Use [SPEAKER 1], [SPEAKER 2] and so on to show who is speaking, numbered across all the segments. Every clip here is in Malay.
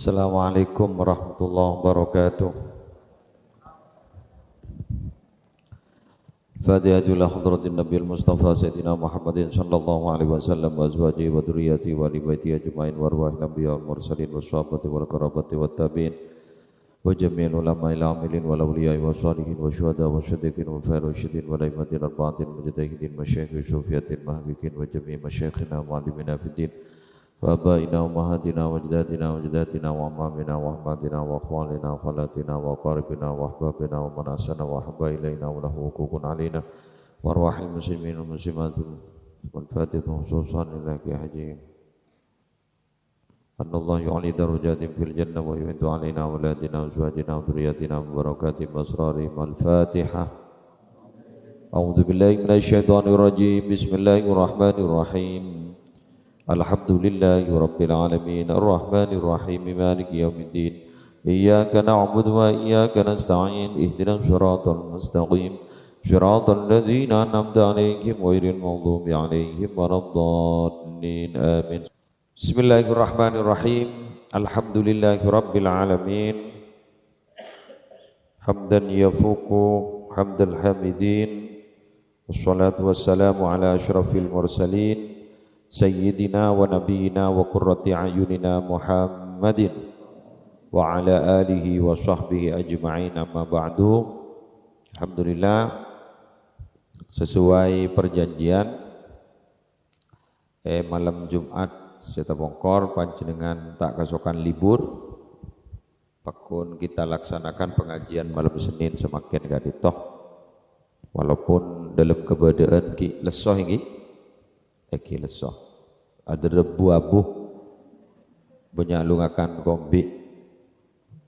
[SPEAKER 1] Assalamualaikum warahmatullahi wabarakatuh. Fadiyatullah hadratin Nabi Mustafa Sayyidina Muhammadin sallallahu alaihi wasallam wa azwajihi wa dhurriyyatihi wa ali baitihi ajma'in wa arwahil anbiya wal mursalin wa sahabati wal qarabati wat tabi'in wa jami'il ulama'il amilin wal awliya'i wa shalihin wa syuhada wa syadiqin wa farushidin wa laimatin arba'atin mujtahidin masyayikh sufiyatin mahqiqin wa jami' masyayikhina mu'allimina fid din wa abaina wa mahatina wa jadatina wa jadatina wa amamina wa ahmadina wa akhwalina wa khalatina wa qaribina wa ahbabina wa manasana wa ahba ilaina wa lahu hukukun alina wa arwahil muslimin wa muslimatin wal fatihah khususan lillahi haji annallahu yu'ali darajatin fil jannah wa yu'intu alaina wa ladina wa azwajina wa dhurriyyatina wa barakatihim asrarihim al-fatihah. A'udzu billahi minasyaitonir rajim. Bismillahirrahmanirrahim. Alhamdulillahi rabbil alamin arrahmanir rahim maliki yaumiddin iyyaka na'budu wa iyyaka nasta'in ihdinas siratal mustaqim siratal ladzina an'amta 'alaihim ghairil maghdubi 'alaihim waladdallin amin. Bismillahirrahmanirrahim. Alhamdulillahi rabbil alamin hamdan yafuqu hamdal hamidin wassalatu wassalamu ala asyrafil mursalin Sayyidina wa nabiyina wa qurrati ayunina Muhammadin wa ala alihi wa sahbihi ajma'in amma ba'du. Alhamdulillah, sesuai perjanjian malam Jumat Seta Bongkor panjenengan tak kasokan libur pakun kita laksanakan pengajian malam Senin semakin gak ditoh walaupun dalam keberadaan ki lesoh ini eki lesoh ada rebu abu banyak lungakan kombi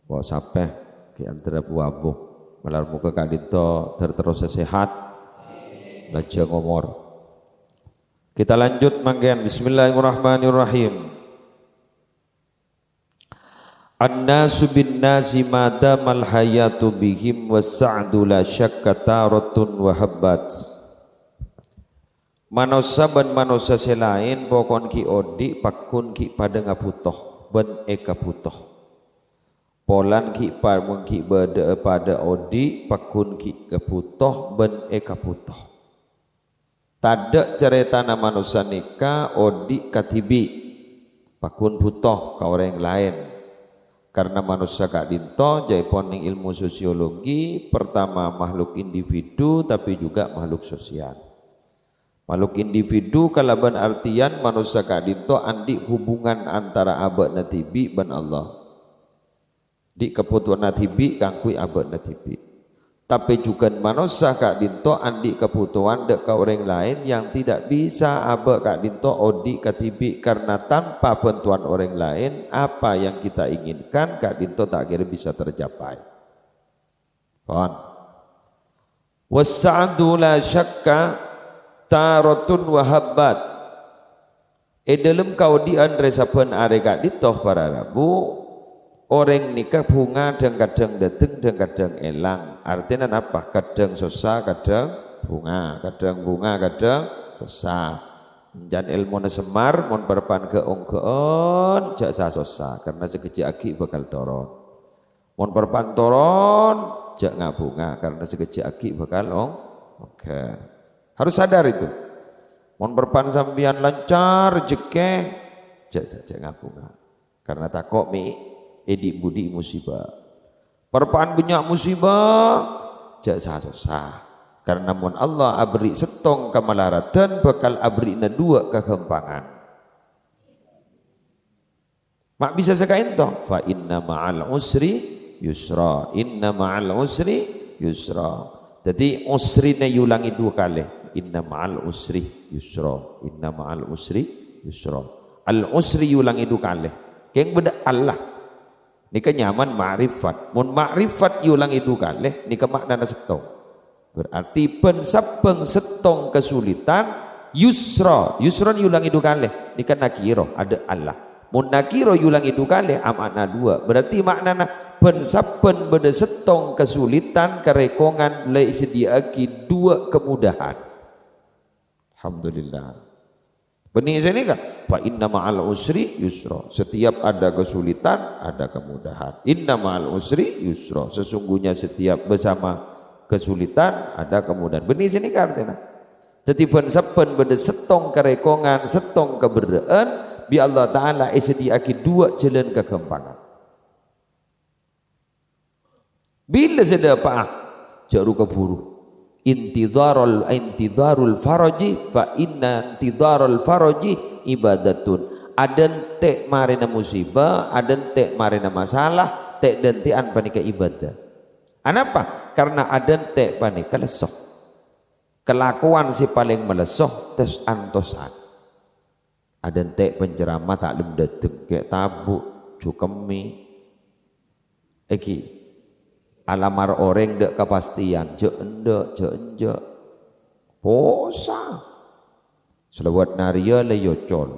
[SPEAKER 1] bawa sapeh ki antara rebu abu malar muka kak dito terus sehat lajeng umur. Kita lanjut manggen. Bismillahirrahmanirrahim. An-nasu bin nasi madamal hayatu bihim was-sa'du la syakka taratun wa habbat. Manusia ban manusia selain pokon ki odi pakun ki pada ngaputoh ben eka putoh polan ki parmun ki beda pada odi pakun ki keputoh ben eka putoh tada ceritana manusia nikah odi katibi pakun putoh ka orang lain karena manusia kak dinto jaipon ning ilmu sosiologi pertama makhluk individu tapi juga makhluk sosial. Makhluk individu kalaban artian manusia kadinto andi hubungan antara abad natibi ban Allah. Di keputuan natibi kangkui abad natibi. Tapi juga manusia kadinto andi keputuan dek ke orang lain yang tidak bisa abad kadinto odi katibi karena tanpa bantuan orang lain apa yang kita inginkan kadinto tak kira bisa tercapai. Paham? Wasa'du la syakka taratun wahabbat dalam kaudian resapan areka ditoh para rabu orang nikah bunga kadang dateng dan kadang elang artinya apa kadang susah kadang bunga kadang susah jan ilmu semar mon perpan keong jak susah karena sekejap aki bakal toron mon perpan toron jak ngabunga karena sekejap aki bakal oke. Harus sadar itu. Mon berpan sambian lancar jekeh jak ngabunga. Karena takok mi edik budi musibah. Perpan banyak musibah jak susah. Karena mon Allah abri setong kamalaratan bakal abri na dua kekempangan. Mak bisa sekain toh. Fa inna ma'al usri yusra. Inna ma'al usri yusra. Jadi usrina yulangi dua kali. Inna ma'al usri yusra. Inna ma'al usri yusra. Al usri yulangi dua kali. Keng beda Allah. Nika nyaman ma'rifat. Mun ma'rifat yulangi dua kali. Nika maknana setong. Berarti pensapeng setong kesulitan yusra. Yusra yulangi dua kali. Nika nakiro ada Allah. Mun nakiro yulangi dua kali makna dua. Berarti maknana pensapen beda setong kesulitan kerekongan lai sediaki dua kemudahan. Alhamdulillah. Benih sini kan? Fa inna ma'al usri yusra. Setiap ada kesulitan ada kemudahan. Inna ma'al usri yusra. Sesungguhnya setiap bersama kesulitan ada kemudahan. Benih sini kan artinya. Tetipan sepen benda setong kerekongan, setong keberdean, bi Allah Ta'ala sediaki dua jalan kekembangan. Bila sudah apa? Jaru keburu. Intidharul faraji fa inna intidharul faraji ibadatun. Adan tek marina musibah, adan tek marina masalah, tek dentian panika ibadah. Anapa? Karena adan tek panika lesoh. Kelakuan si paling melesoh tes antosan. Adan tek penceramah tak lem dateng kayak tabuk cukemi. Eki alamar orang dek kepastian je enje posa selawat naria le yocol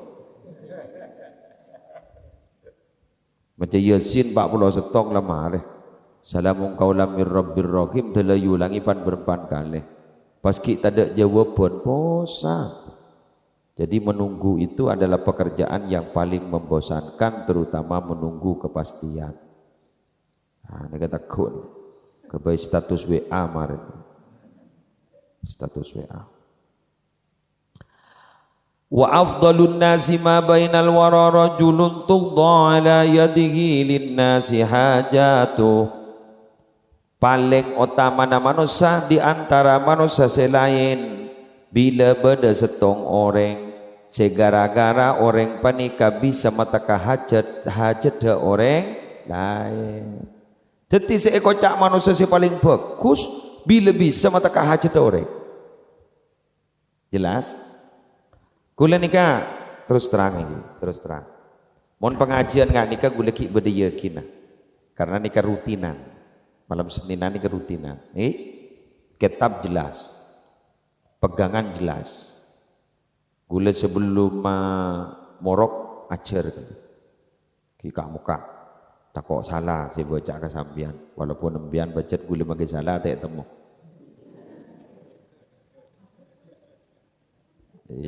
[SPEAKER 1] macam Yasin 40 setong lamar salamun qaulam mir rabbir rahim telayu langi pan berpan kali pas kita tak jawab pun posa. Jadi menunggu itu adalah pekerjaan yang paling membosankan, terutama menunggu kepastian. Nah, ini kata kun kebaik status WA marin, status WA. Wa afdalun nasi ma bainal wara rajulun tughdha ala yadihi lin nasi hajatu. Paling utama manusia di antara manusia selain bila beda setong orang segara-gara orang panika bisa mataka hajat orang lain. Jadi seekor cak manusia si paling bagus bila bisa mata hajat orang. Jelas? Gula nikah terus terang ini, terus terang. Mohon pengajian nggak nikah gula ki beda yakin. Karena nikah rutinan. Malam Seninan nikah rutinan. Kitab jelas. Pegangan jelas. Gula sebelum morok ajar ki muka. Tak kok salah saya baca ke sambian walaupun embian baca gula bagi salah tak temu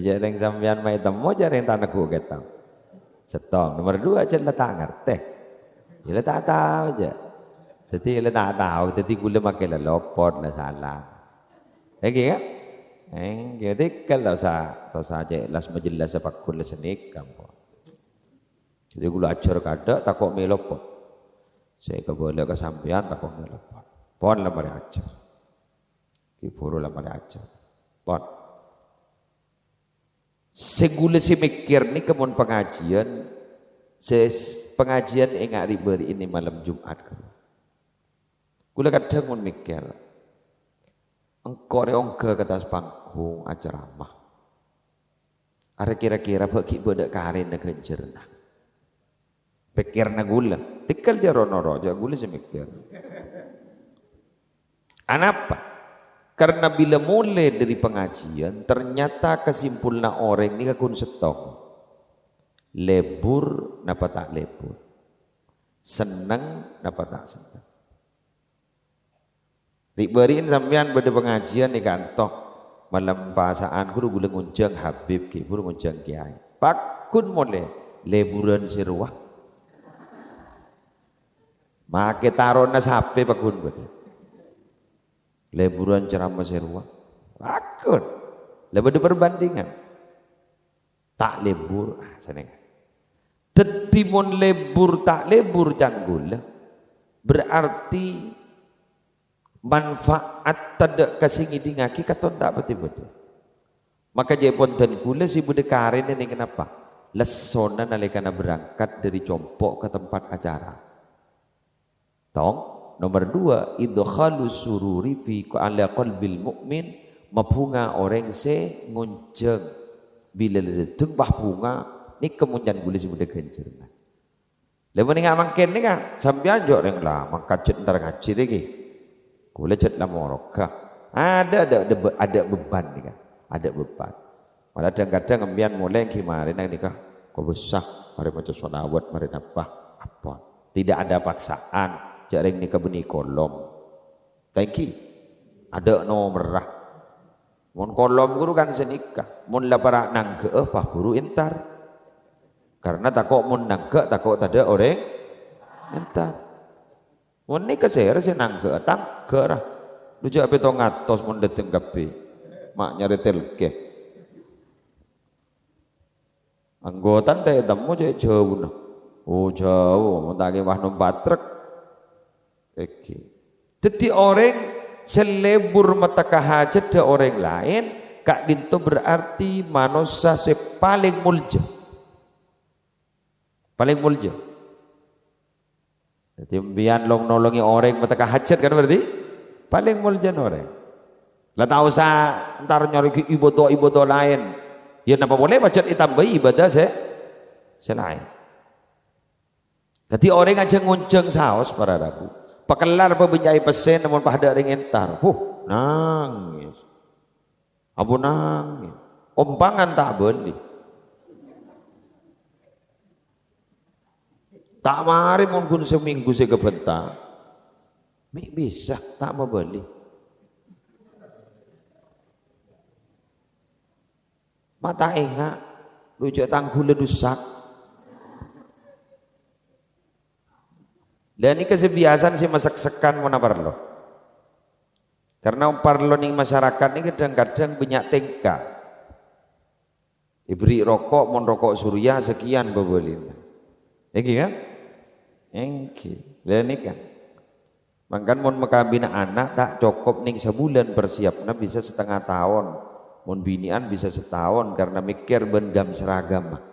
[SPEAKER 1] jarang sambian mai temu jarang tanah ku kata setong nomor 2 aja lah tak ngerti ya tak tahu aja jadi tak tahu jadi gula makai lah lopot lah salah lagi kan jadi kalau saja las majelas sepak gula senik kamu jadi gula ajar kada tak kok melopot saya keboleh ke sampean tak kok melopot pon lah mari ajar kiburu lah mari ajar pon segula si mikir ni kemun pengajian pengajian enggak diberi ini malam Jumat gula kadang mun mikir engkau reongke ke atas panggung acara mah are kira-kira bagi bodak karin nak kencerna pikirna gula tikal jarono roja gula semikir anapa karena bila mulai dari pengajian ternyata kesimpulan orang ini kakun setong lebur napa tak lebur seneng napa tak seneng diberiin sampean pada pengajian di kantor malam pasaan guru gula ngunjang Habib ki guru ngunjang kiai pakun mulai leburan seruah make taruh nas HP pakun bade leburan ceramah seruah pakun lebih perbandingan tak lebur seneng tetimun lebur tak lebur canggula berarti manfaat tidak kasih ngidingaki katon tak beti-beti maka jepon dan gula si bude karin ini kenapa lesona nalikana berangkat dari compok ke tempat acara tong nomor 2 idkhalus sururi fi ala qalbil mu'min mapunga orang se ngunceng bila ledeng bah bunga ni kemunjan gula si bude kencerna lemun ngak mangken ni kan sampean jok reng lah mangkajet entar ngaji lagi gula cet la morokah ada beban ni kan ada beban malah kadang-kadang embian mulai kemarin nikah kau besar mari baca sholawat mari apa tidak ada paksaan jarang nikah benih kolom thank you ada no merah Mun kolom guru kan senikah. Mun lapara nangge pahburu entar. Karena takok mun nangge takok tada orang entar. Mun nikah ser nangge tangge lah. Lucu apa to ngatos mun deteng kape. Mak nyari telke. Anggotan teh temu jauh nah. Oh jauh, mau tak wah numpak truk. Oke. Jadi orang selebur mata kahajat de orang lain, kak dinto berarti manusia paling mulja. Paling mulja. Jadi biar long nolongi orang mata kahajat kan berarti paling mulja orang. Lah tak usah ntar nyari ibadah lain. Ya napa boleh baca ditambahi ibadah selain. Jadi orang aja ngunceng saos para rabu. Pakelar pebenjai pesen namun pada ring entar. Nangis. Abu nangis. Ompangan tak beli. Tak mari mungkin seminggu saya kebentar. Bisa tak mau beli. Mata enggak. Lucu tangguh ledusak. Dan ini kesebiasaan si masak-sekan mana parlo. Karena parlo ning masyarakat ini kadang-kadang banyak tingkah. Diberi rokok, mon rokok surya sekian bebelin. Iki kan? Engki. Dan ini kan. Mangkan mon mekabina anak tak cukup ning sebulan persiapnya bisa setengah tahun. Mon binian bisa setahun karena mikir bendam seragam.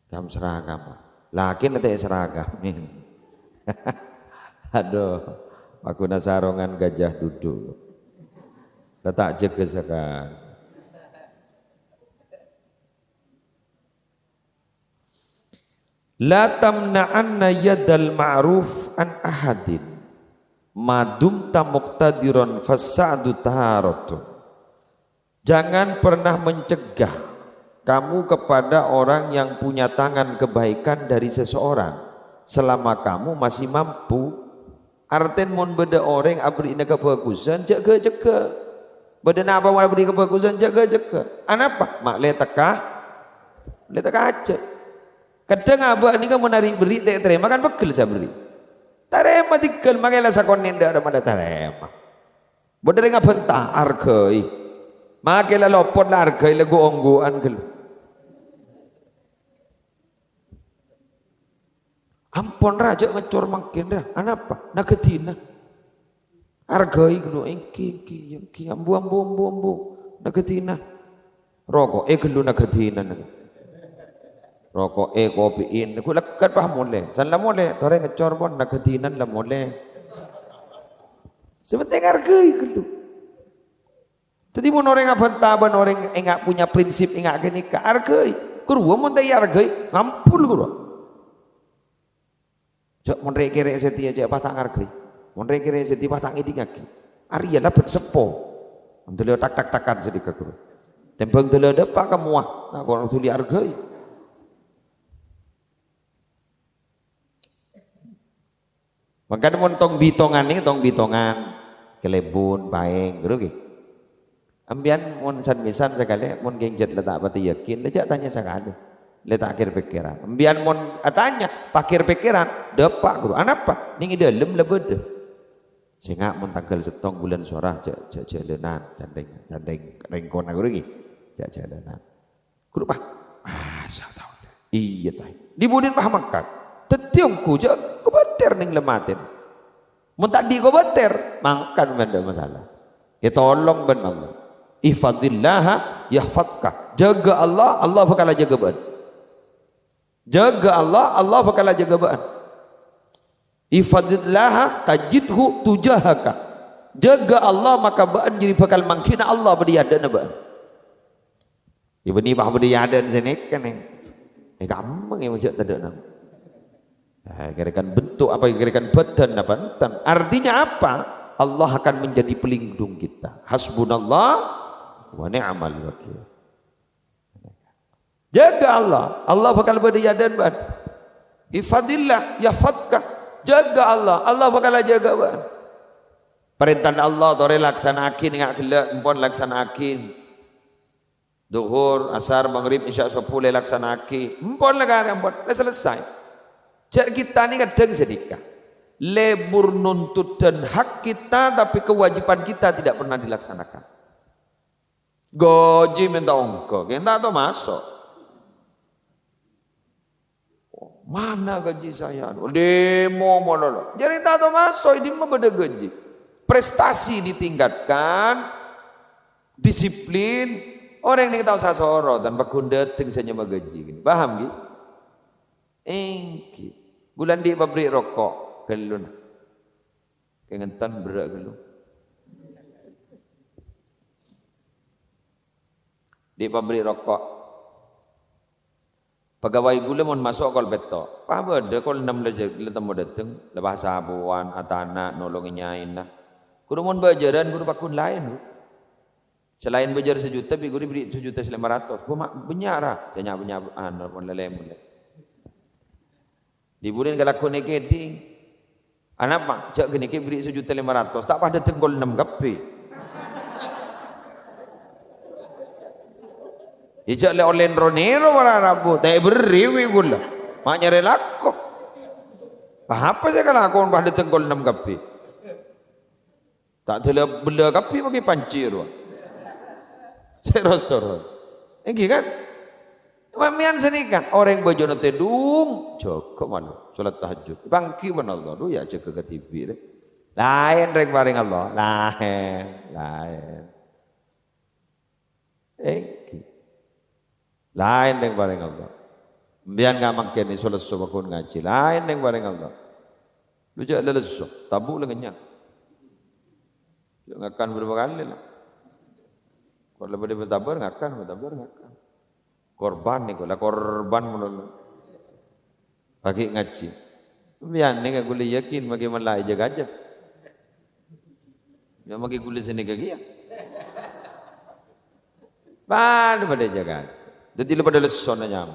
[SPEAKER 1] Gam seragam. Laki nanti seragam. Aduh, aku nasarongan gajah duduk. Letak jaga sekarang. La tamna'anna yadal ma'ruf an ahadin madum tamuqtadiron fasadu taharatun. Jangan pernah mencegah kamu kepada orang yang punya tangan kebaikan dari seseorang selama kamu masih mampu. Arten mon beda orang abri ina kebagusan jaga. Beda apa mau abri kebagusan jaga. Anapa? Mak letakah aja. Kadang abah ni kan menari beri tak terima kan pegel saya beri. Terima tigel makanya sakon nenda ada mana terima. Beda dengan bentah argai. Makanya lopot lah argai lagu onggoan gelu. Ampun raja ngecor makin dah. Anapa? Nagetina. Argai gelu engki ambu. Nagetina. Rokok gelu nagetina. Rokok kopiin. Aku lekat pah mule. San la mule. Tore ngecor pun nagetinan la mule. Sebentar argai gelu. Jadi mun orang abantaban orang enggak punya prinsip enggak gini ka argai. Kurwa mun teh argai ngampul kurwa. Jak mun rek-rek setia jak patang argai. Mun rek-rek setia patang idingaki. Arya lah bersepo. Ndele tak-takan sedikit kurwa. Tembang dele depak kemuah. Nah kono tuli argai. Makanya mun tong bitongan kelebun baeng gitu. Ambian mun san-misan sekali mun gengjet letak pati yakin lejak tanya sekali letak akhir pikiran ambian mun tanya pakir pikiran depak guru anapa ning dalem lebede sehingga mun tanggal setong bulan suara jalenan tandeng rengkona guru iki jalenan guru pah saya tahu iya tah dibudin pah makan tetiungku je kebeter ning lematin mun tak di kebeter makan benda masalah ya tolong ben Allah. Ihfadillaha yahfadka. Jaga Allah, Allah bakal jaga ban. Jaga Allah, Allah bakal jaga ban. Ihfadillaha tajidhu tujahaka. Jaga Allah maka ban jadi bakal mangkina Allah beriadan ban. Ya beni bah beriadan sini kan yang gampang yang macam tadi nam. Gerakan bentuk apa gerakan badan apa entan. Artinya apa? Allah akan menjadi pelindung kita. Hasbunallah wa ni'mal wakil. Jaga Allah, Allah bakal beriadan ban. Ifadillah yahfadka. Jaga Allah, Allah bakal jaga ban. Perintah Allah tore laksanakin ngak gelak empon laksanakin. Duhur, asar, maghrib, isya, sepuluh laksanakin. Empon lah empon, selesai. Jadi kita ni kadang sedikit. Lebur nuntut dan hak kita tapi kewajiban kita tidak pernah dilaksanakan. Gaji minta ongkos, kita tu masuk. Mana gaji saya? Demo mana? Jadi tak tahu masuk ini mah beda gaji. Prestasi ditingkatkan, disiplin. Orang yang tahu sasoro tanpa kundeting saja mah gaji. Paham gitu? Engki. Bulan di pabrik rokok gelun. Kengentan berak gelun. Di pabrik rokok. Pegawai gula mau masuk kol beto. Apa beda kol 6 lejek temu dateng lepas sabuan atana nolongin nyain lah. Kudu mau bajaran kudu pakun lain. Selain bajar 1 juta, bi kudu beri 1.500.000. Gua mak benyara, saya punya anu pun lelem. Di bulan kalau aku nekeding, anak mak cak gini ke beri 1.500.000. Tak pada tenggol 6 kape. Ijak le olen ronero wala rabu, tak beriwi gula. Maknya relako. Apa saya kalau aku pada tenggol 6 kape? Tak telah bela kape bagi pancir. Saya restoran. Ini kan? Mamian senikah orang bojono tedung, cukup malu. Salat tahajud. Bangki mana Allah? Lu ya cek ke TV deh. Lain rek bareng Allah. Lain. Lain rek bareng Allah. Biar nggak makin ni salat subakun ngaji. Lain rek bareng Allah. Lu jak leles tabu lengannya. Jangan akan berapa kali lah. Kalau lebih bertabar ngakan. Korban ni gula korban menolak. Bagi ngaji. Biar ni gula yakin bagi malai jaga aja. Yang bagi gula sini kaki ya. Pada jaga. Jadi lepas dah leson aja.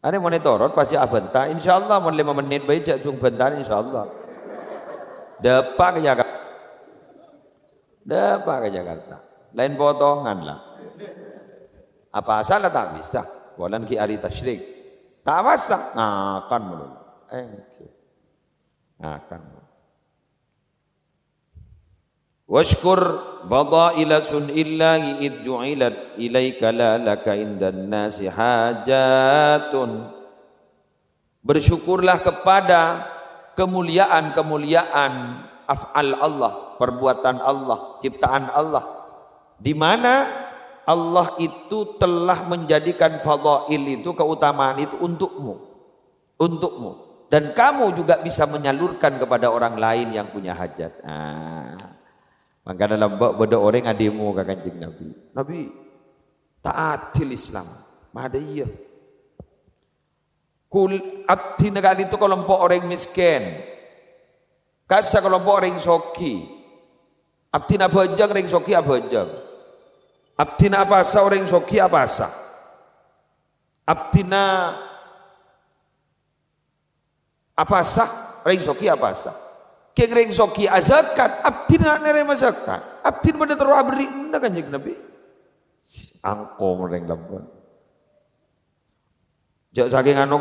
[SPEAKER 1] Ada monitorot pasti abenta. InsyaAllah mau 5 menit baik cak cung bentar InsyaAllah. Depak ke Jakarta. Lain potongan lah. Apa salah tak bisa. Walan ki hari tasyrik. Tak masak. Akan mulu. Akan mulu. Washkur fadaila sun'illahi id ju'ilat ilaika la laka indan nasi hajatun. Bersyukurlah kepada kemuliaan-kemuliaan af'al Allah, perbuatan Allah, ciptaan Allah. Di mana Allah itu telah menjadikan fadail itu, keutamaan itu untukmu. Dan kamu juga bisa menyalurkan kepada orang lain yang punya hajat. Maka dalam beda orang adimu ke Kanjeng Nabi. Nabi taatil Islam. Ada iya. Kul abdi negara itu kelompok orang miskin. Kasa kelompok orang soki. Abdi abajang orang soki abajang. Abdina apa asa orang soki apa asa. Abdina apa asa orang soki apa asa. Keng orang soki azakat. Abdina nerema zakat. Abdina pada terus beri anda kan Kanjeng Nabi. Angkom orang laban. Jak saking anu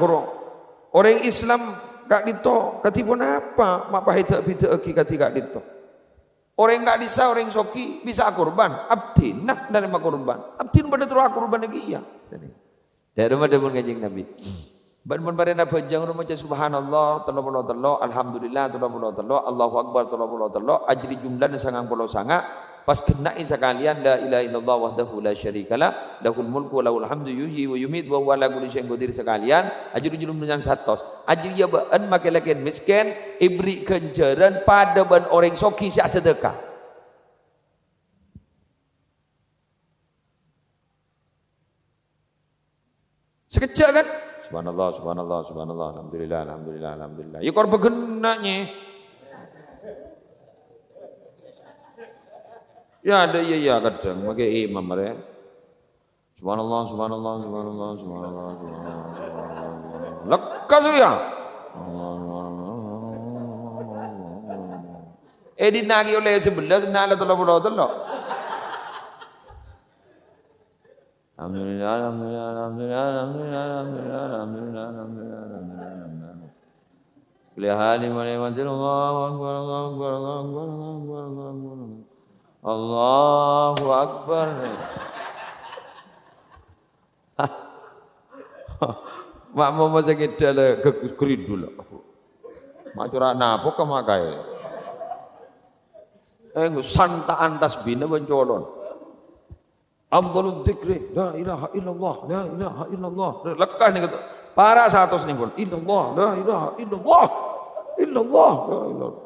[SPEAKER 1] orang Islam gak dito katipun apa mak pahita bida aki kati gak dito. Orang enggak bisa, orang soki bisa kurban. Abdin, nah dari kurban. Abdin pada terus kurban lagi iya. Dari rumah depan Kanjeng Nabi. Ban barena pejang rumah subhanallah, tolong alhamdulillah, tolong Allahu akbar, tolong ajri jumlah dan sangang pulau sanga. Pas kenai sekalian la ilaha illallah wahdahu la syarikalah, lahul mulku wa lahul hamdu yuhyi wa yumiit wa huwa ala kulli syai'in qadir sekalian. Ajri jumlah yang 100. Ajri ya baan makin miskin, ibri kenjaran pada ban orang soki sia sedekah. Sekejap kan? Subhanallah, alhamdulillah. Ya korban genaknya. Ya ada iya kadang pakai imam mereka. Subhanallah. Lekas ya. Dinagi oleh sebelah senala tolong. Alhamdulillah, alhamdulillah, alhamdulillah, alhamdulillah, alhamdulillah, alhamdulillah, alhamdulillah, alhamdulillah. Kulihali manimatil Allahu Akbar, Allahu Akbar, Allahu Akbar, Allahu Akbar, Allahu Akbar. Mak mau masa kita le keridul. Mak curah napa ke makai. Santaan tasbih na bencolon. Afdalul dzikri la ilaha illallah, la ilaha illallah. Lekah ni kata. Para 100 ni pun. Illallah, la ilaha illallah. Illallah, la ilaha.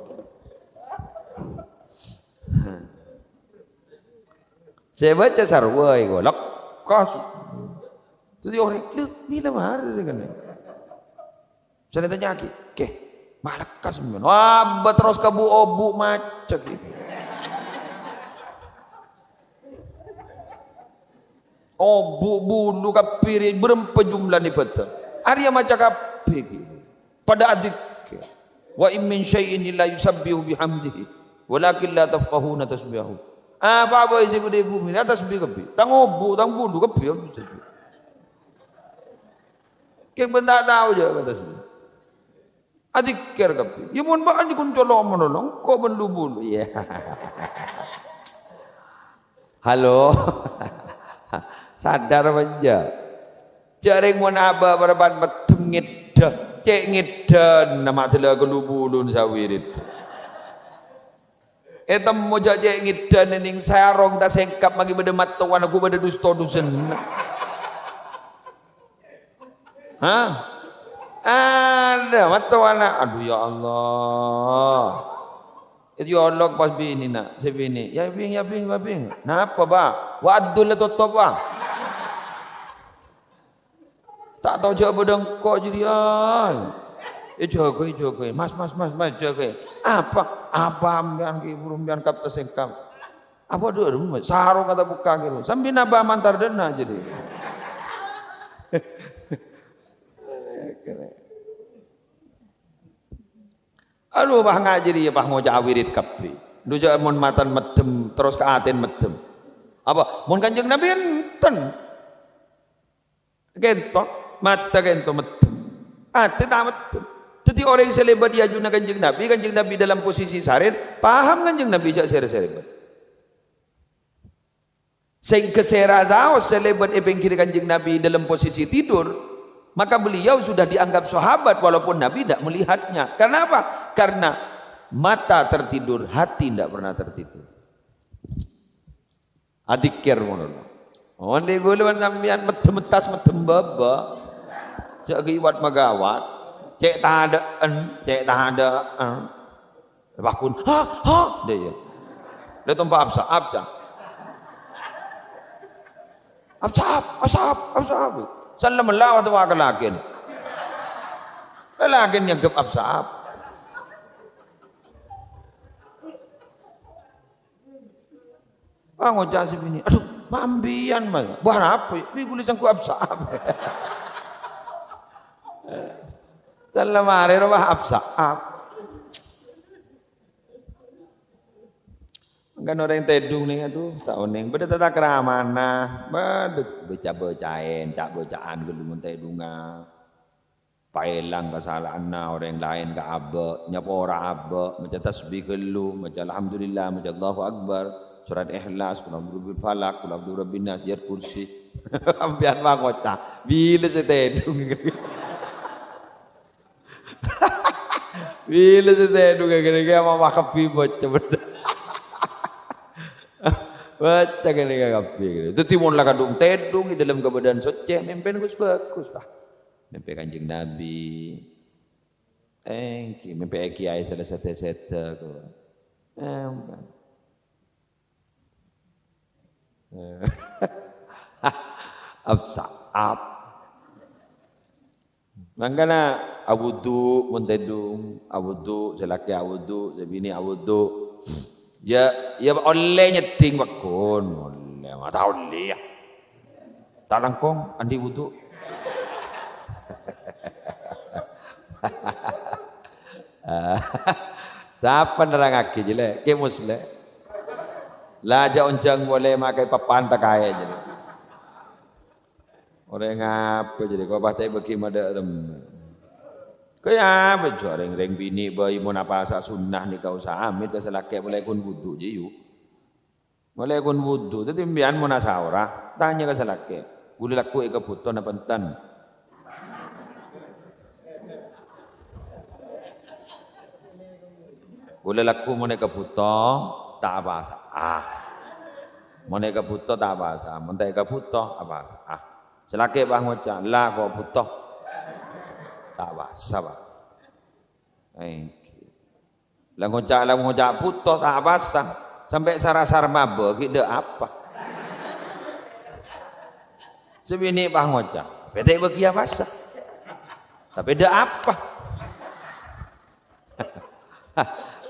[SPEAKER 1] Saya baca sarwa itu lekas. Jadi orang ni lama hari kan. Saya tanya lagi, ke, lekas mana? Wah, terus kabu obu macam gitu. Obu bulu kapiri berapa jumlah ni betul? Arya macam kapiri. Pada adik. Wa in min syai'in la yusabbihu bihamdihi walakin la tafqahuna tasbihahu. Apa isi bude bumi atas tasbih kapi. Tang obu, tang bulu kapi. Ke benda tahu je kata tasbih. Adik ker kapi. Ya mun ba andi kun colong menolong ko belu bulu. Ya. Halo. Sadar aja. Jaring mun aba baraban metem ngiddah, cek ngiddan nama tela kelubulun sawirit. Etam moja cek ngiddan ning sarong ta sengkap magi bede matuan aku bede dusto dusen. Hah? Ada matuan aduh ya Allah. Itu ya Allah pas bini nak, sebini. Ya bing. Napa ba? Wa adul tutup ba? Tak tahu jawab bedang kok jadi ay. Jokoy. Mas jokoy. Apa ambian ki burumbian kap tesengkam. Apa dulu sarung kata buka gitu. Sambil naba mantar dena jadi. Aduh bah ngajiri ya bah mau jawirit kapi. Lu jangan mun matan medem terus ke aten medem. Apa? Mun kanjeng Nabi enten. Kentok mata kentok medem. Aten medem. Jadi orang yang selebat dia ajuna kanjeng Nabi dalam posisi sarit, paham kanjeng Nabi jak selebat. Sing kesera zao selebat epengkiri kanjeng Nabi dalam posisi tidur. Maka beliau sudah dianggap sahabat walaupun Nabi tidak melihatnya. Karena apa? Karena mata tertidur, hati tidak pernah tertidur. Adikir mono. Onde guluan sampean medem-metas medem baba. Cek kiwat magawat, cek tadaan. Bakun, ha dia. Dia tompa absa. Absa. Salam melawat wa kalakin. Lalakin yang gep absaab. Ngocah si bini. Aduh, mambian mas. Buah apa? Bigulisan ku absaab. Salam hari wa absaab. Kan orang tedung nih, aduh, tak oneng. Beda tata keramana, beca-becain, cak-becaan gelungan tedunga. Pailang kesalahan orang lain ke abba, nyapa abba, macam tasbih gelu, macam alhamdulillah, macam Allahu Akbar, surat ikhlas, kul a'udzu birabbil falaq, kul a'udzu birabbin nas, ayat kursi. Ambian mangota, bila setedung. Bila setedung kira-kira mau makapi bocah. Baca kan ni kapi gitu. Itu timun lah kadung tedung di dalam keadaan suci. Mimpi bagus lah. Mimpi kanjeng Nabi. Mimpi kiai salah sete-sete ko. Absaab. Mangkana awudu muntedung, awudu selaki awudu, sebini awudu. Ya oleh nyeting bakun, oleh mata oleh ya. Talangkong andi wudu. Siapa nerangake je le, ke musle. Lah aja oncang boleh makai papan tak kaya je. Orang ngapa jadi kau patai bagi mada rem. Kaya bejo reng bini bayi mau apa asa sunnah ni kau amit ke selake boleh kun wudu je yuk. Boleh kun wudu, tapi bian mau nasaura, tanya ke selake. Gula laku eka puto na pentan. Gula laku mau neka puto tak bahasa. Mau neka puto tak bahasa, mau neka puto apa bahasa. Selake bang macam lah kau puto tak bahasa bah. Lah ngocak puto tak bahasa sampai sarasar maba kita apa? Sebini bang ngocak, beda bagi bahasa. Tapi beda apa?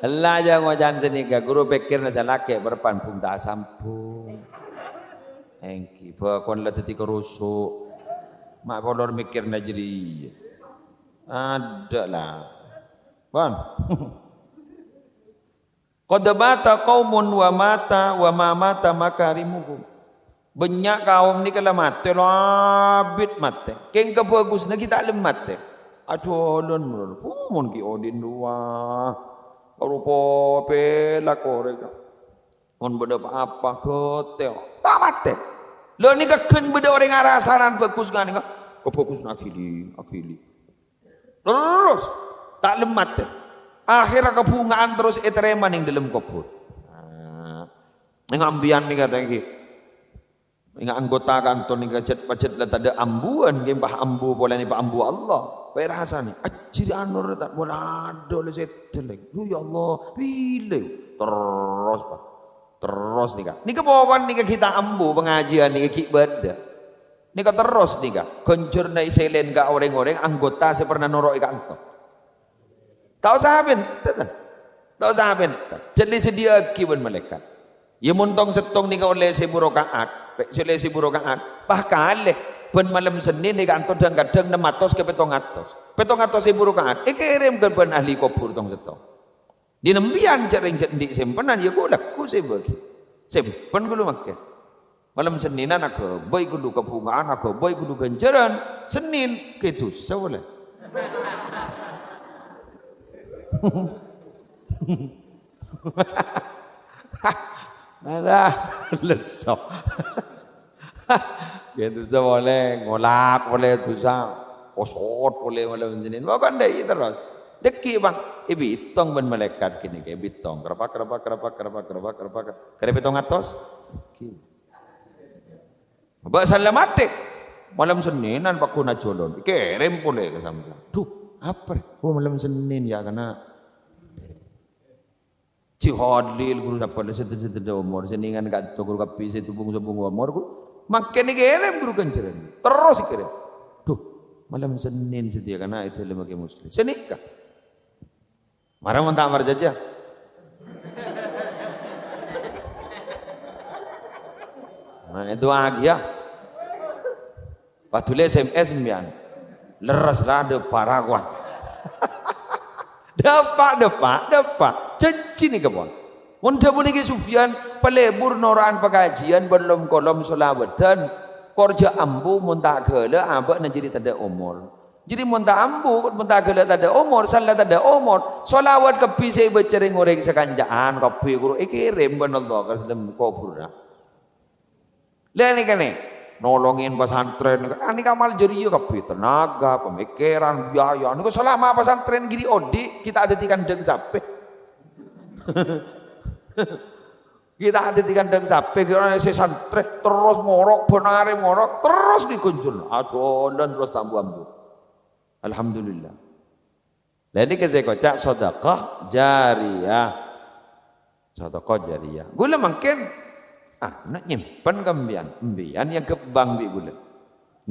[SPEAKER 1] Allah jangan ngojan senika guru pikir nasa laki berpanpung tak sampung. Engki, bakon lah tadi kerusuk. Mak polor mikir najri. Ada lah. Bon. Qad mata qaumun wa ma mata makarimuhum. Banyak kaum ni kalau mati labit mati. Keng kebagusnya kita lem mati. Aduh lon mun ki odin dua. Rupa pela korek. Mun beda apa keteo. Tak mati. Lo ni keken beda orang arasanan bagus kan ni. Kebagus akili. Terus tak lemat. Akhirnya kebungaan terus etereman yang dalam kubur. Ngambian ni kata lagi. Ingat anggota kantor ni pacet lah tak ada ambuan ke bah ambu boleh ni bah ambu Allah. Baik rasa ni. Ajiri anur tak bolado le setel. Ya Allah, pilih terus pak. Terus nika. Nika pokoknya nika kita ambu pengajian nika ki beda. Nika terus nika. Kencur na iselen ka orang-orang anggota saya pernah norok ikan to. Tahu sahaben, tahu sahaben. Jadi sedia kiban malaikat. Ya muntong setong nika oleh sebu rakaat, oleh sebu rakaat. Bahkan leh ben malam Senin nika anto kadang 600 ke 700. 700 sebu rakaat. Kirim ke ben ahli kubur tong setong. Di nembian jaring di simpenan ya gula ku saya bagi simpen gulu makan malam Seninan aku baik gulu kebungaan aku baik gulu ganjaran Senin gitu boleh ada lesok gitu boleh ngolak boleh tusa osot boleh malam Senin bukan deh terus deki bang, bitong ben malaikat kini kayak bitong, kerapa, bitong atas, Mbak salamate, malam Seninan pak kuna colon, kirim boleh ke sambil, tuh apa? Oh malam Senin ya karena cihodlil guru dapat setelah umur, seningan kat guru kapi setubung umur guru, makin kirim guru kenceran, terus kirim, tuh malam Senin setia karena itu lembaga muslim, senikah. Marah mau tak marjajah. Nah itu agia. Patule SMS mian. Leras lah de paraguan. Depak. Cenci ni kebon. Munda boleh ke Sufyan pelebur noraan pengajian belum kolom solawatan. Korja ambu muntak gela abak nak jadi tada umur. Jadi muntak ambu, muntak gela tada umur, salah tada umur. Solawat kepi saya bercering orang sekanjaan kepi guru kirim ben Allah ke dalam kubur. Lihat ni kan ni, nolongin pesantren. Ani kamal jeriyo kepi tenaga, pemikiran, biaya. Ni selama pesantren gini odi kita ada di kandang sapi. Kita ada di kandang sapi, kita santren terus ngorok, benare ngorok, terus dikunjul. Aduh dan terus tambu ambu. Alhamdulillah. Jadi saya kocak sedekah jariyah. Sedekah jariyah. Gula makin nak nyimpan kambian yang ke bank bi gula.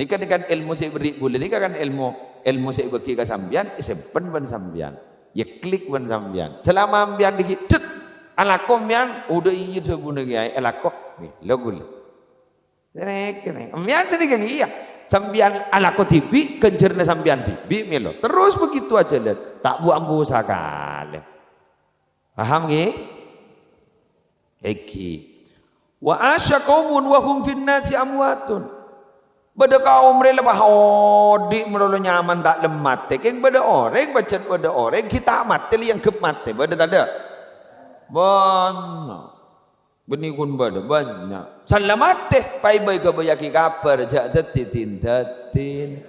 [SPEAKER 1] Nika dengan ilmu saya beri gula nika kan ilmu saya bagi ke sambian, simpan ban sambian. Ya klik ban sambian. Selama ambian dikit tek alakom yang udah iya tu guna gaya alakom ni lo gula. Kene ambian sedikit iya. Sambian alako tibi, kencerna sambian tibi melo. Terus begitu aja dan tak buang busa kali. Paham nggih? Iki. Wa asya qaumun wa hum fin nasi amwatun. Beda kaum rela bahodi melolo nyaman tak lemat. Keng beda orang bacaan beda orang kita mati yang kep mati. Beda tak ada. Banyak. Benih kun beda banyak. Selamat teh pai bai ke bayaki kaper jak tetin tetin.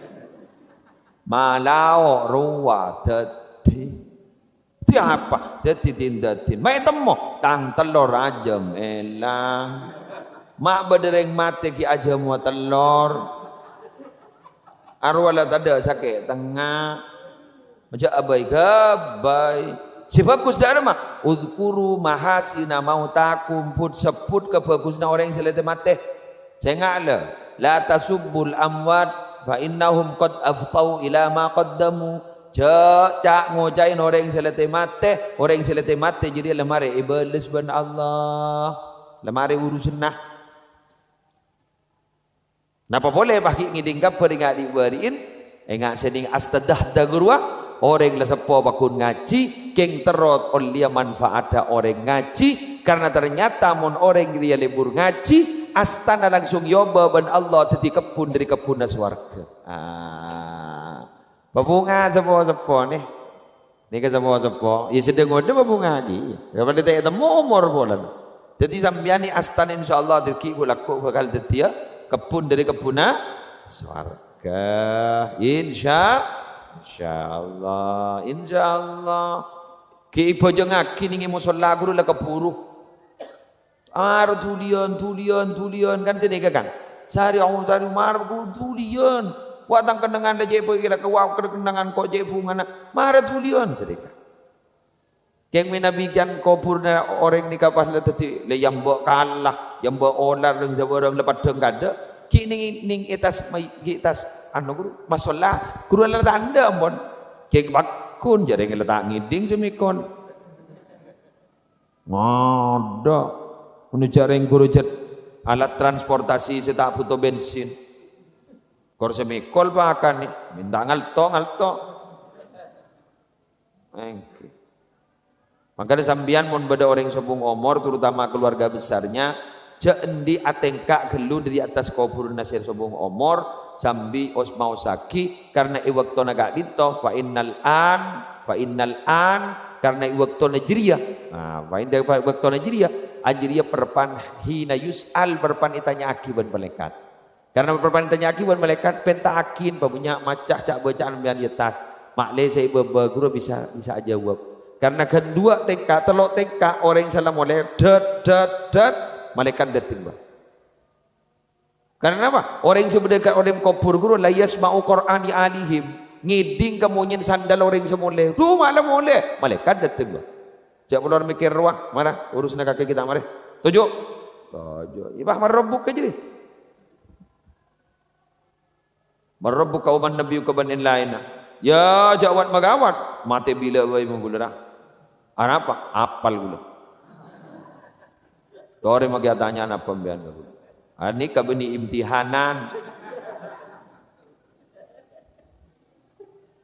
[SPEAKER 1] Malau ruwa tetin. Tiapa tetin tetin. Mai temo tang telur ajem elang. Mak bedereng mati ki ajem wa telur. Arwala tada sakit tengah macam abai gabai si bagus dah mah uzkuru mahasina mautakum put sebut ke bagusna orang yang selesai mati saya ngala la tasubbul amwat fa innahum qad aftau ila ma qaddamu cak ngojain orang yang selesai mati jadi lemari iblis ban Allah lemari urusan nah. Napa boleh bagi ngidingkap peringat diberiin enggak seding astadah dagurwa orang la sepo bakun ngaji keng terot olia manfaat orang ngaji karena ternyata mon orang dia libur ngaji astana langsung yoba ban Allah tadi kebun dari kebun swarga. Babunga sepo nih. Nih ke sepo. Ya sedang ngode babunga lagi. Kapan dia temu umur bolan. Jadi sambiani astana insyaallah deki laku bakal detia kebun dari kebuna swarga insyaallah ki ibu jengaki ningi musola guru la keburu tulian kan sedeka kan sari mar tulian watang kenangan la jepo kira kewaw kenangan kok jepo ngana mar tulian sedeka keng minabijan kopurna orang ni kapas la tadi le yambok kalah yambok olar leng sabarang lepat deng kada ki ning etas anu guru masalah guru la tanda mon keng bakun jare ngeletak ngiding semikon ngodo mun jareng guru jet alat transportasi setak foto bensin kor semikol pakan nih minta ngalto engke. Makanya sambian mun beda orang sobung omor terutama keluarga besarnya jendi atengka gelu dari atas kubur nasir sobung omor sambi osmau saki karena iwaktu naga dito fa innal an karena iwaktu najriya fa inda iwaktu najriya perpan hina yus'al perpan itanya akiban malaikat karena perpan itanya akiban malaikat penta akin babunya macah cak bacaan bian yetas makle saya guru bisa jawab. Karena kedua TK, telok TK orang yang salah mulai dat malaikat dating bah. Karena apa? Orang yang sebedekat orang kubur guru la yasma'u Qur'ani alihim ngiding kemunyin sandal orang semule. Tuh malam mulai malaikat dating bah. Jak keluar mikir ruah mana urusnya kakek kita mari. Tujuh. Ibah marabuk aja deh. Marabuk kauman nabi kabanin lainah. Ya jawat magawat mati bila bayi menggulera. Apa? Apal gula. Dore magi tanya apa mbian gula. Ani kabeni imtihanan.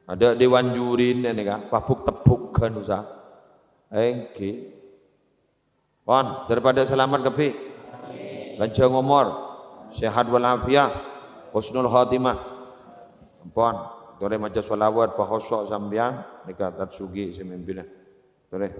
[SPEAKER 1] Ada dewan jurin ini kan, papuk tepuk kan usah. Engke. Pon daripada selamat kepi. Lanjang umur, sehat walafiat, husnul khatimah. Pon dore maca selawat pahosok sambian nika tatsugi semimpina. Boleh.